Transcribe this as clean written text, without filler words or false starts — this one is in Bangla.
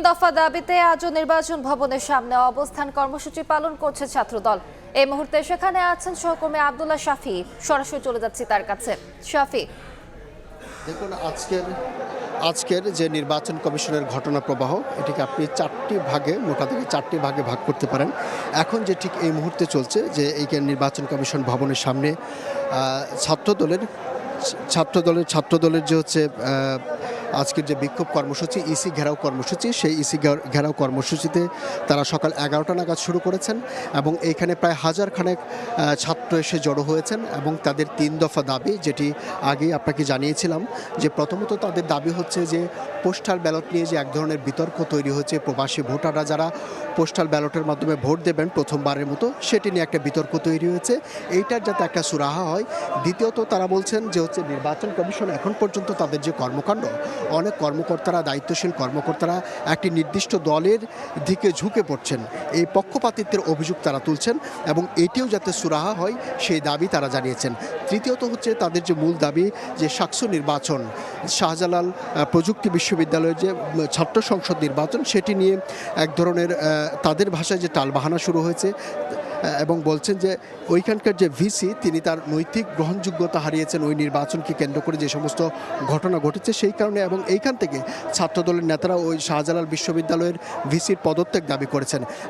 দফা দাবিতে আজও নির্বাচন ভবনের সামনে অবস্থান কর্মসূচি পালন করছে ছাত্রদল। এই মুহূর্তে সেখানে আছেন সহকর্মী আব্দুল্লাহ শাফি। সরাসরি চলে যাচ্ছি তার কাছে। শাফি, দেখুন, আজকের যে নির্বাচন কমিশনের ঘটনা প্রবাহ, এটিকে আপনি মোটা থেকে চারটি ভাগে ভাগ করতে পারেন। এখন যে ঠিক এই মুহূর্তে চলছে যে এই নির্বাচন কমিশন ভবনের সামনে ছাত্রদলের যে হচ্ছে আজকের যে বিক্ষোভ কর্মসূচি, ইসি ঘেরাও কর্মসূচি, সেই ইসি ঘেরাও কর্মসূচিতে তারা সকাল 11টা নাগাদ শুরু করেছেন এবং এইখানে প্রায় হাজার খানেক ছাত্র এসে জড়ো হয়েছেন এবং তাদের 3 দফা দাবি, যেটি আগেই আপনাকে জানিয়েছিলাম যে প্রথমত তাদের দাবি হচ্ছে যে পোস্টাল ব্যালট নিয়ে যে এক ধরনের বিতর্ক তৈরি হয়েছে, প্রবাসী ভোটাররা যারা পোস্টাল ব্যালটের মাধ্যমে ভোট দেবেন প্রথমবারের মতো, সেটি নিয়ে একটা বিতর্ক তৈরি হয়েছে, এইটার যাতে একটা সুরাহা হয়। দ্বিতীয়ত তারা বলছেন যে হচ্ছে নির্বাচন কমিশন এখন পর্যন্ত তাদের যে কর্মকাণ্ড, অনেক কর্মকর্তারা, দায়িত্বশীল কর্মকর্তারা একটি নির্দিষ্ট দলের দিকে ঝুঁকে পড়ছেন, এই পক্ষপাতিত্বের অভিযোগ তারা তুলছেন এবং এটিও যাতে সুরাহা হয় সেই দাবি তারা জানিয়েছেন। তৃতীয়ত হচ্ছে তাদের যে মূল দাবি যে সাকসু নির্বাচন, শাহজালাল প্রযুক্তি বিশ্ববিদ্যালয়ের যে ছাত্র সংসদ নির্বাচন, সেটি নিয়ে এক ধরনের তাদের ভাষায় যে টালবাহানা শুরু হয়েছে এবং বলছেন যে ওইখানকার যে ভিসি তিনি তার নৈতিক গ্রহণযোগ্যতা হারিয়েছেন ওই নির্বাচনকে কেন্দ্র করে যে সমস্ত ঘটনা ঘটেছে সেই কারণে, এবং এইখান থেকে ছাত্রদলের নেতারা ওই শাহজালাল বিশ্ববিদ্যালয়ের ভিসির পদত্যাগ দাবি করেছেন।